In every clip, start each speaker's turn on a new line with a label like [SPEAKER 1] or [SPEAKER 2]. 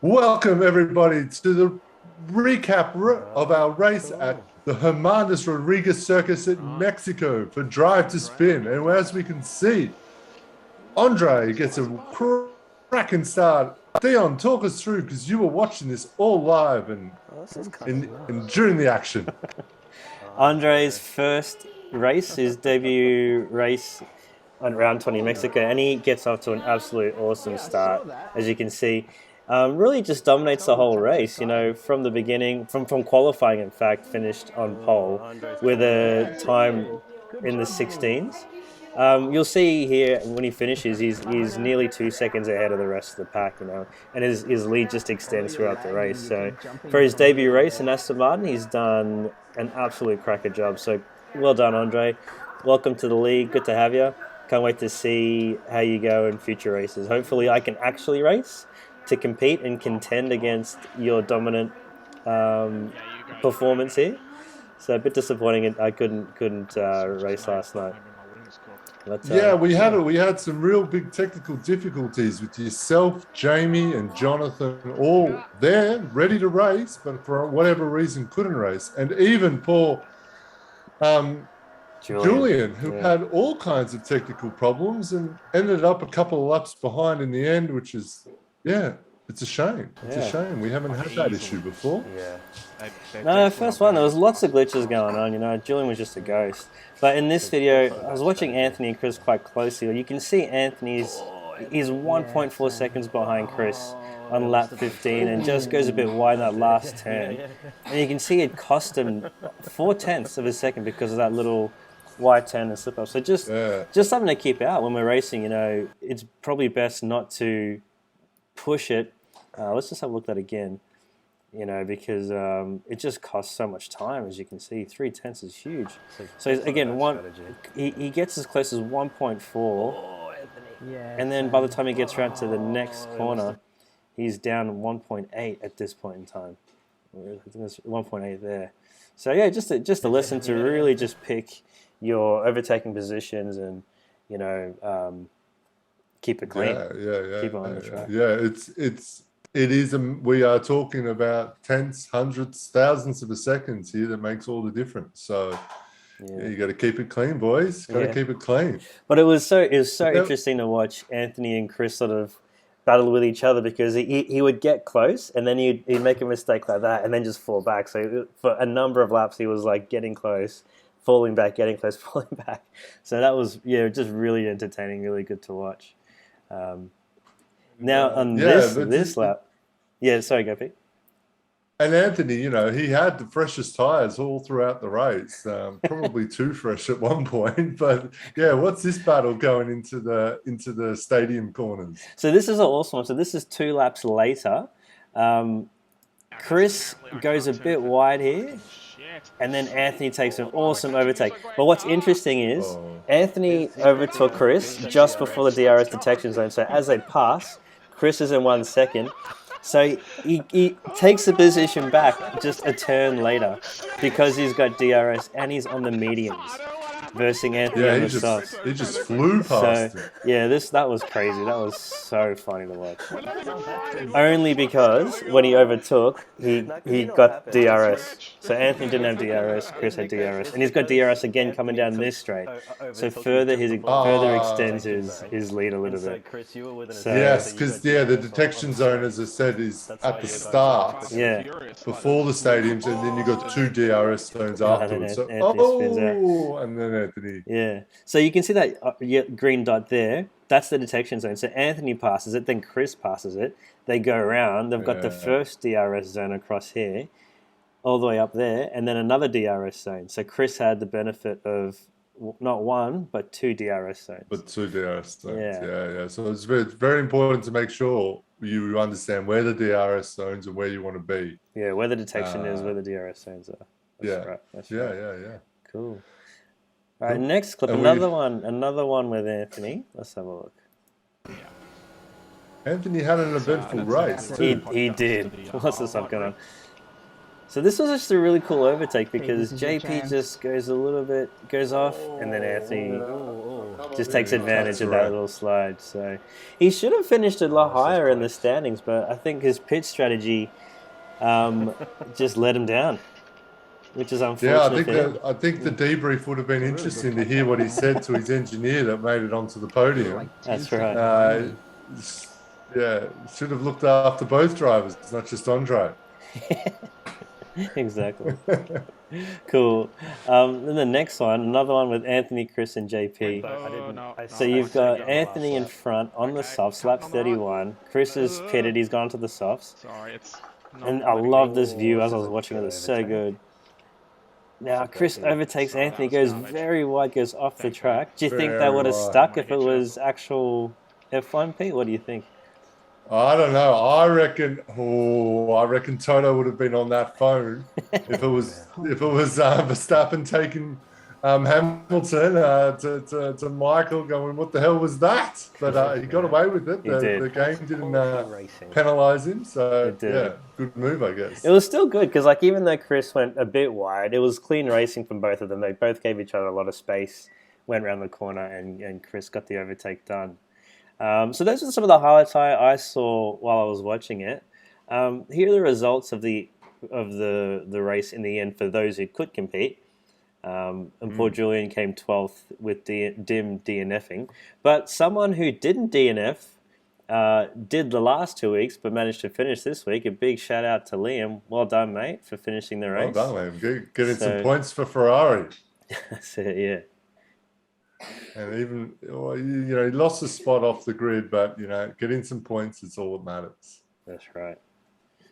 [SPEAKER 1] Welcome, everybody, to the recap of our race at the Hermanos Rodriguez Circus in Mexico for Drive to Spin. And as we can see, Andre gets a cracking start. Dion, talk us through, because you were watching this all live and during the action.
[SPEAKER 2] Andre's first race, his debut race on Round 20 Mexico, and he gets off to an absolute awesome start, as you can see. Really just dominates the whole race, you know, from the beginning, from qualifying, in fact, finished on pole with a time in the 16s. You'll see here when he finishes, he's nearly 2 seconds ahead of the rest of the pack, you know, and his lead just extends throughout the race. So for his debut race in Aston Martin, he's done an absolute cracker job. So well done, Andre. Welcome to the league. Good to have you. Can't wait to see how you go in future races. Hopefully I can actually race to compete and contend against your dominant performance here. So a bit disappointing I couldn't race last night. But,
[SPEAKER 1] yeah, we had some real big technical difficulties with yourself, Jamie, and Jonathan, all there ready to race, but for whatever reason couldn't race, and even poor Julian, who had all kinds of technical problems and ended up a couple of laps behind in the end, which is, it's a shame. It's a shame. We haven't had that issue before.
[SPEAKER 2] Yeah. No, first one, there was lots of glitches going on, you know. Julian was just a ghost. But in this video, I was watching Anthony and Chris quite closely. You can see Anthony's 1.4 seconds behind Chris on lap 15 and just goes a bit wide in that last turn. And you can see it cost him 0.4 of a second because of that little wide turn and slip up. So just something to keep out when we're racing, you know. It's probably best not to push it. Let's just have a look at that again, you know, because it just costs so much time. As you can see, 0.3 is huge. So again, he gets as close as 1.4, and then by the time he gets around to the next corner, he's down 1.8 at this point in time. I think there's 1.8 there. So yeah, just a lesson to really just pick your overtaking positions and, you know, keep it clean. Keep it on the track.
[SPEAKER 1] We are talking about tenths, hundreds, thousands of a second here that makes all the difference. So you got to keep it clean, boys. Got to keep it clean.
[SPEAKER 2] But it was so interesting to watch Anthony and Chris sort of battle with each other, because he would get close and then he'd make a mistake like that and then just fall back. So for a number of laps, he was like getting close, falling back, getting close, falling back. So that was just really entertaining, really good to watch. Now on this lap, sorry, go Pete.
[SPEAKER 1] And Anthony, you know, he had the freshest tires all throughout the race, probably too fresh at one point. But what's this battle going into the stadium corners?
[SPEAKER 2] So this is an awesome one. So this is 2 laps later. Chris goes a bit wide here, and then Anthony takes an awesome overtake. But what's interesting is Anthony overtook Chris just before the DRS detection zone. So as they pass, Chris is in 1 second. So he takes the position back just a turn later because he's got DRS and he's on the mediums versus Anthony on the softs.
[SPEAKER 1] He just flew past him.
[SPEAKER 2] Yeah, that was crazy. That was so funny to watch. Only because when he overtook, he got DRS. So Anthony didn't have DRS, Chris had DRS. And he's got DRS again coming down this straight. So further extends his lead a little bit. So,
[SPEAKER 1] yes, because the detection zone, as I said, is at the start. Before the stadiums, and then you got 2 DRS zones afterwards. So, and then Anthony.
[SPEAKER 2] Yeah. So you can see that green dot there. That's the detection zone. So Anthony passes it, then Chris passes it. They go around. They've got the first DRS zone across here, all the way up there, and then another DRS zone. So Chris had the benefit of not 1, but 2 DRS zones.
[SPEAKER 1] But 2 DRS zones. Yeah. So it's very important to make sure you understand where the DRS zones and where you want to be.
[SPEAKER 2] Yeah, where the detection is, where the DRS zones are. That's right.
[SPEAKER 1] Yeah.
[SPEAKER 2] Cool. All right, next clip, another one with Anthony. Let's have a look.
[SPEAKER 1] Anthony had an eventful race too.
[SPEAKER 2] He did. What's this up going on? So this was just a really cool overtake because JP just goes off, and then Anthony just takes advantage of that
[SPEAKER 1] right.
[SPEAKER 2] little slide. So he should have finished a lot higher in the standings, but I think his pit strategy just let him down, which is
[SPEAKER 1] Yeah,
[SPEAKER 2] unfortunate for him.
[SPEAKER 1] I think the debrief would have been interesting to hear what he said to his engineer that made it onto the podium.
[SPEAKER 2] That's right.
[SPEAKER 1] Yeah, should have looked after both drivers, not just Andre.
[SPEAKER 2] Exactly. Cool. Then the next one, another one with Anthony, Chris, and JP. So you've got Anthony in front on the softs, lap 31. Chris is pitted, he's gone to the softs.
[SPEAKER 3] Sorry, it's
[SPEAKER 2] And I love this view as I was watching it, it's so good. Now Chris overtakes Anthony, goes very wide, goes off the track. Do you think that would have stuck if it was actual F1, Pete? What do you think?
[SPEAKER 1] I don't know. I reckon Toto would have been on that phone if it was Verstappen taking Hamilton to Michael, going, "What the hell was that?" But he got away with it. The game didn't penalise him, so yeah, good move, I guess.
[SPEAKER 2] It was still good because, like, even though Chris went a bit wide, it was clean racing from both of them. They both gave each other a lot of space, went around the corner, and Chris got the overtake done. So those are some of the highlights I saw while I was watching it. Here are the results of the race in the end for those who could compete. And poor Julian came 12th with dim DNFing. But someone who didn't DNF did the last 2 weeks but managed to finish this week. A big shout out to Liam. Well done, mate, for finishing the race.
[SPEAKER 1] Well done, Liam. Getting some points for Ferrari.
[SPEAKER 2] That's it, yeah.
[SPEAKER 1] And even, he lost a spot off the grid, but, getting some points is all that matters.
[SPEAKER 2] That's right.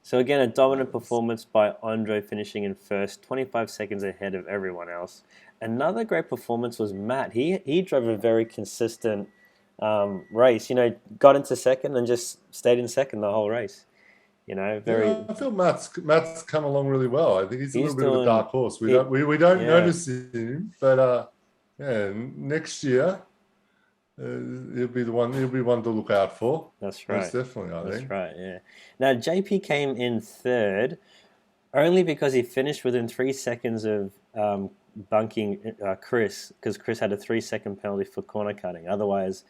[SPEAKER 2] So again, a dominant performance by Andre, finishing in first, 25 seconds ahead of everyone else. Another great performance was Matt. He drove a very consistent race. Got into second and just stayed in second the whole race. I
[SPEAKER 1] feel Matt's come along really well. I think he's a little bit of a dark horse. We don't notice him, but next year he'll be one to look out for.
[SPEAKER 2] That's right.
[SPEAKER 1] Most definitely, I think.
[SPEAKER 2] That's right, yeah. Now, JP came in third only because he finished within 3 seconds of bunking Chris, because Chris had a 3-second penalty for corner cutting. Otherwise,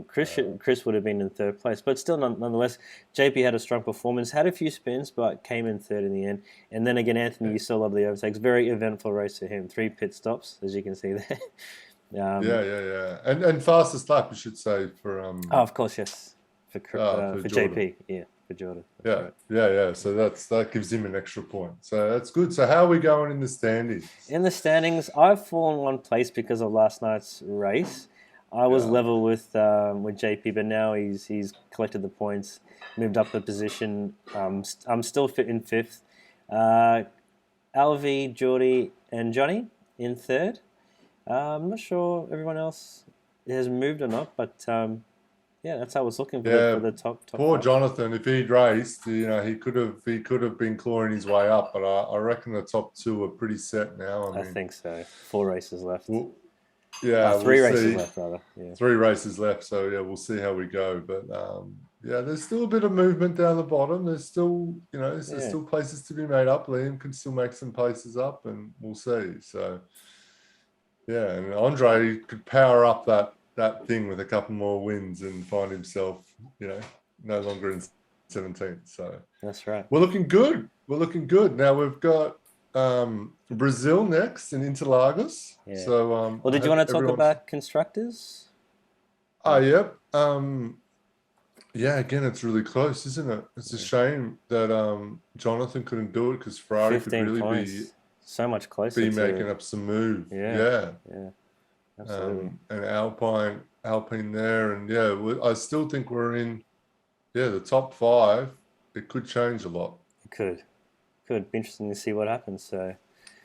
[SPEAKER 2] Chris would have been in third place. But still, nonetheless, JP had a strong performance, had a few spins, but came in third in the end. And then again, Anthony, you saw a lot of the overtakes. Very eventful race for him. 3 pit stops, as you can see there.
[SPEAKER 1] Yeah. And fastest lap, you should say, for...
[SPEAKER 2] of course, yes. For JP, yeah, for Jordan.
[SPEAKER 1] Yeah. So that gives him an extra point. So that's good. So how are we going in the standings?
[SPEAKER 2] In the standings, I've fallen 1 place because of last night's race. I was level with JP, but now he's collected the points, moved up the position. I'm still fit in 5th. Alvy, Geordie, and Johnny in 3rd. I'm not sure everyone else has moved or not, but that's how it's looking for the top.
[SPEAKER 1] Poor
[SPEAKER 2] 5.
[SPEAKER 1] Jonathan, if he'd raced, he could have been clawing his way up, but I reckon the top 2 are pretty set now.
[SPEAKER 2] I think so. 4 races left.
[SPEAKER 1] Well,
[SPEAKER 2] 3 races left, rather. Yeah.
[SPEAKER 1] 3 races left, so we'll see how we go. But there's still a bit of movement down the bottom. There's still, there's still places to be made up. Liam can still make some places up, and we'll see. So, and Andre could power up that thing with a couple more wins and find himself, no longer in 17th. So
[SPEAKER 2] that's right.
[SPEAKER 1] We're looking good. Now we've got Brazil next in Interlagos.
[SPEAKER 2] Yeah.
[SPEAKER 1] So,
[SPEAKER 2] did you want to talk about constructors?
[SPEAKER 1] Yep. Again, it's really close, isn't it? It's a shame that Jonathan couldn't do it because Ferrari could really
[SPEAKER 2] points.
[SPEAKER 1] be
[SPEAKER 2] so much closer.
[SPEAKER 1] Be making up some moves.
[SPEAKER 2] Yeah. Absolutely.
[SPEAKER 1] And Alpine there, and I still think we're in the top 5. It could change a lot.
[SPEAKER 2] It could. Be interesting to see what happens. So,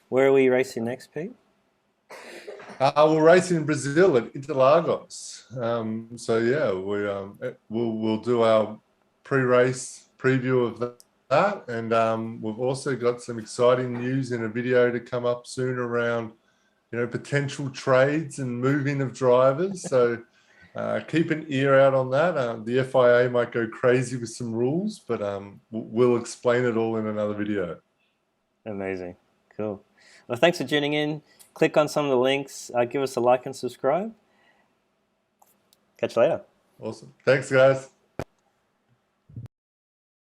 [SPEAKER 2] where are we racing next, Pete?
[SPEAKER 1] We're racing in Brazil at Interlagos. We'll do our pre-race preview of that, and we've also got some exciting news in a video to come up soon around, potential trades and moving of drivers. So keep an ear out on that. The FIA might go crazy with some rules, but we'll explain it all in another video.
[SPEAKER 2] Amazing. Cool. Well, thanks for tuning in. Click on some of the links. Give us a like and subscribe. Catch you later.
[SPEAKER 1] Awesome. Thanks, guys.